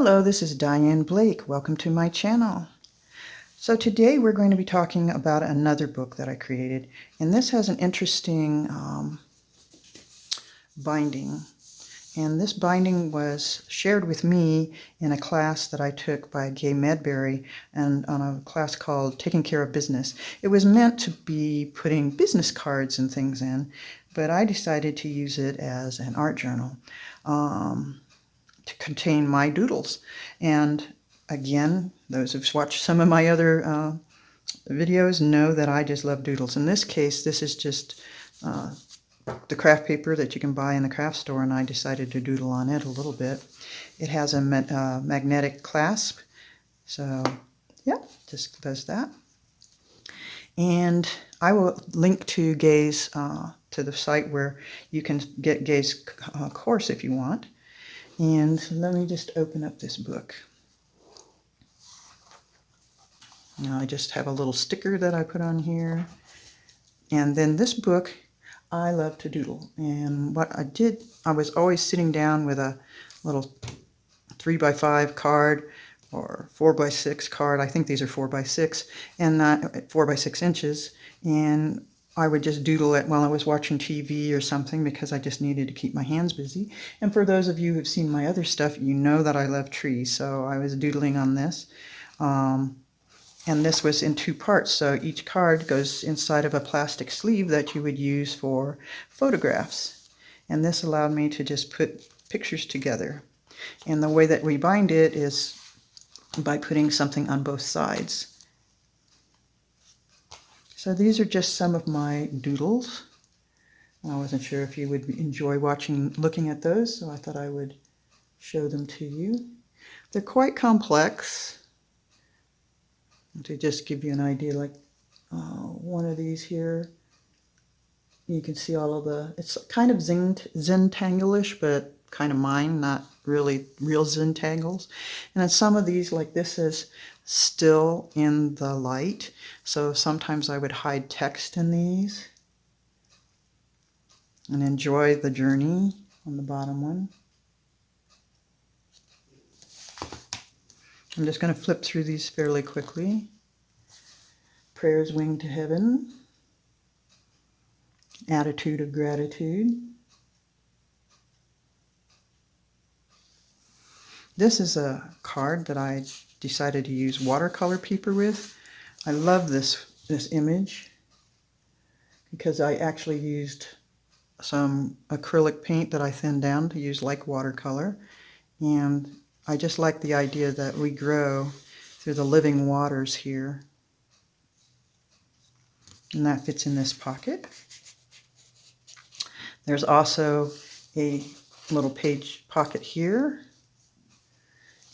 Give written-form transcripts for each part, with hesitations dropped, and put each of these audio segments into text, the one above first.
Hello, this is Diane Blake. Welcome to my channel. So today we're going to be talking about another book that I created, and this has an interesting binding. And this binding was shared with me in a class that I took by Gaye Medbury, and on a class called Taking Care of Business. It was meant to be putting business cards and things in, but I decided to use it as an art journal. To contain my doodles. And again, those who've watched some of my other videos know that I just love doodles. In this case, this is just the craft paper that you can buy in the craft store, and I decided to doodle on it a little bit. It has a magnetic clasp, so yeah, just does that. And I will link to Gaye's, to the site where you can get Gaye's course if you want. And let me just open up this book. Now I just have a little sticker that I put on here. And then this book, I love to doodle. And what I did, I was always sitting down with a little 3x5 card or 4x6 card. I think these are 4x6 and not 4x6 inches. And I would just doodle it while I was watching TV or something because I just needed to keep my hands busy. And for those of you who've seen my other stuff, you know that I love trees. So I was doodling on this. And this was in 2 parts. So each card goes inside of a plastic sleeve that you would use for photographs. And this allowed me to just put pictures together. And the way that we bind it is by putting something on both sides. So these are just some of my doodles. I wasn't sure if you would enjoy looking at those, so I thought I would show them to you. They're quite complex. To just give you an idea, like one of these here, you can see all of it's kind of Zentangle-ish, but kind of mine, not really real Zentangles. And then some of these, like this is still in the light, so sometimes I would hide text in these and enjoy the journey on the bottom one. I'm just going to flip through these fairly quickly. Prayers winged to heaven. Attitude of gratitude. This is a card that I decided to use watercolor paper with. I love this image because I actually used some acrylic paint that I thinned down to use like watercolor. And I just like the idea that we grow through the living waters here. And that fits in this pocket. There's also a little page pocket here.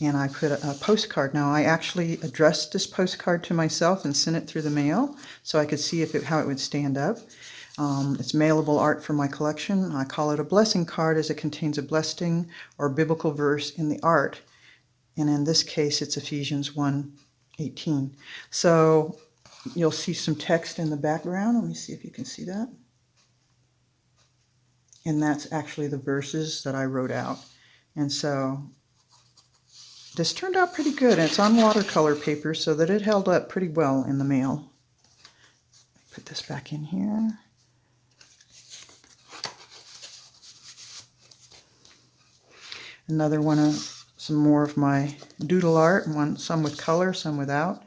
And I put a postcard. Now I actually addressed this postcard to myself and sent it through the mail so I could see how it would stand up. It's mailable art for my collection. I call it a blessing card as it contains a blessing or biblical verse in the art. And in this case, it's Ephesians 1:18. So you'll see some text in the background. Let me see if you can see that. And that's actually the verses that I wrote out. And so this turned out pretty good. It's on watercolor paper so that it held up pretty well in the mail. Put this back in here. Another one of some more of my doodle art, some with color, some without.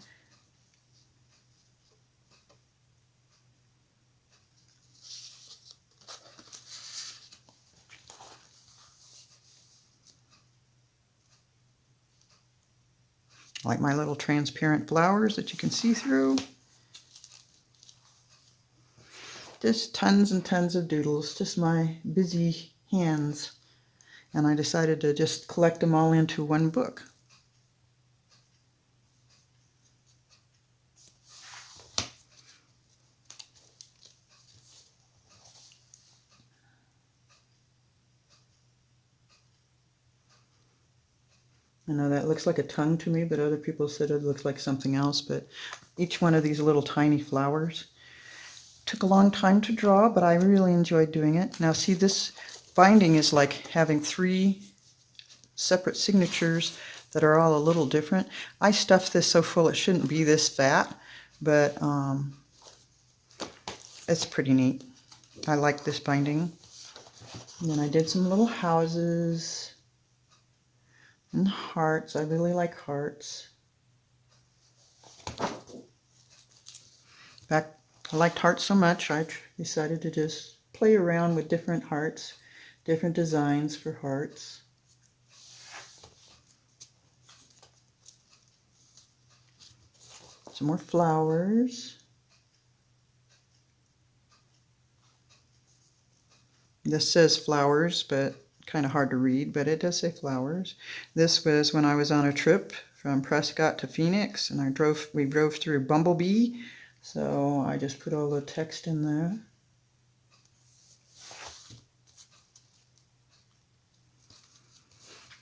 Like my little transparent flowers that you can see through. Just tons and tons of doodles, just my busy hands. And I decided to just collect them all into one book. I know that looks like a tongue to me, but other people said it looks like something else. But each one of these little tiny flowers took a long time to draw, but I really enjoyed doing it. Now see, this binding is like having 3 separate signatures that are all a little different. I stuffed this so full it shouldn't be this fat, but it's pretty neat. I like this binding. And then I did some little houses and hearts. I really like hearts. I liked hearts so much, I decided to just play around with different hearts, different designs for hearts. Some more flowers. This says flowers, but kind of hard to read, but it does say flowers. This was when I was on a trip from Prescott to Phoenix, and we drove through Bumblebee, so I just put all the text in there.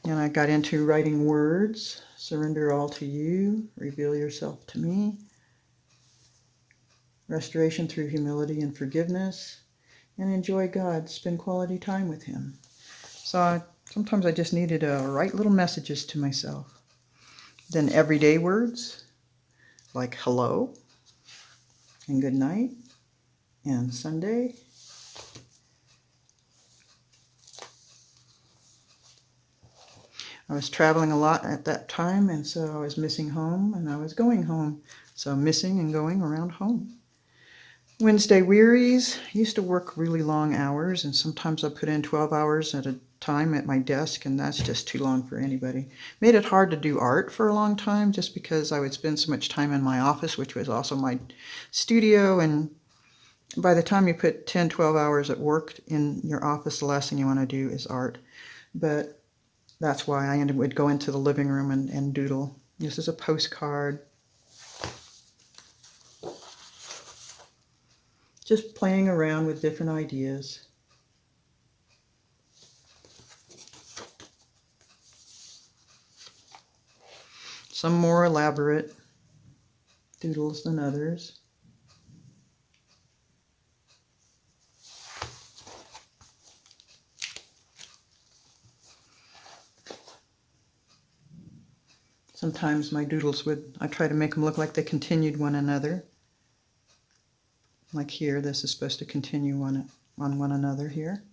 And I got into writing words. Surrender all to you, reveal yourself to me. Restoration through humility and forgiveness. And enjoy God, spend quality time with Him. So sometimes I just needed to write little messages to myself. Then everyday words, like hello, and good night, and Sunday. I was traveling a lot at that time, and so I was missing home, and I was going home. So missing and going around home. Wednesday wearies. I used to work really long hours, and sometimes I put in 12 hours at a time at my desk, and that's just too long for anybody. Made it hard to do art for a long time just because I would spend so much time in my office, which was also my studio, and by the time you put 10, 12 hours at work in your office, the last thing you want to do is art. But that's why I would go into the living room and doodle. This is a postcard. Just playing around with different ideas. Some more elaborate doodles than others. Sometimes my doodles I try to make them look like they continued one another. Like here, this is supposed to continue on one another here.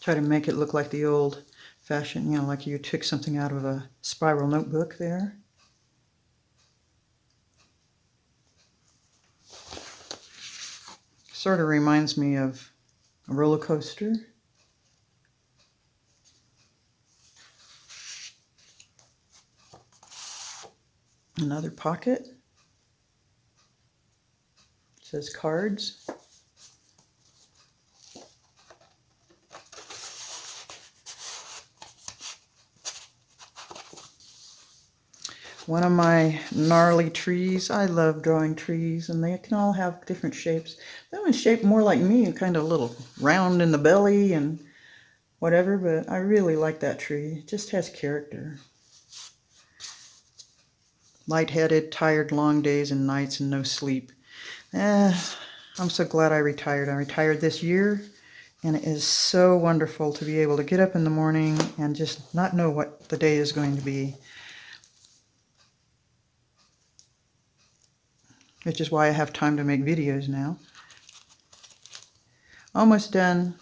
Try to make it look like the old fashioned, like you took something out of a spiral notebook there. Sort of reminds me of a roller coaster. Another pocket. It says cards. One of my gnarly trees. I love drawing trees, and they can all have different shapes. That one's shaped more like me, kind of a little round in the belly and whatever, but I really like that tree. It just has character. Lightheaded, tired, long days and nights and no sleep. I'm so glad I retired. I retired this year, and it is so wonderful to be able to get up in the morning and just not know what the day is going to be. Which is why I have time to make videos now. Almost done.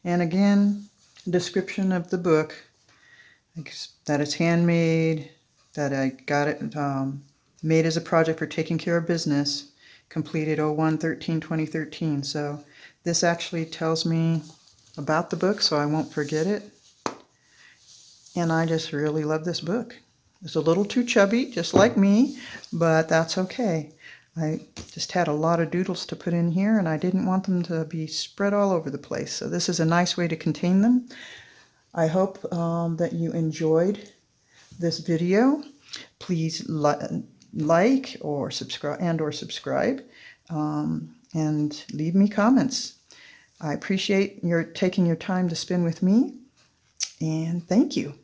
And again, description of the book, that it's handmade, that I got it made as a project for taking care of business, completed 01/13/2013. So this actually tells me about the book, so I won't forget it. And I just really love this book. It's a little too chubby, just like me, but that's okay. I just had a lot of doodles to put in here, and I didn't want them to be spread all over the place. So this is a nice way to contain them. I hope that you enjoyed this video. Please like or subscribe and leave me comments. I appreciate your taking your time to spend with me, and thank you.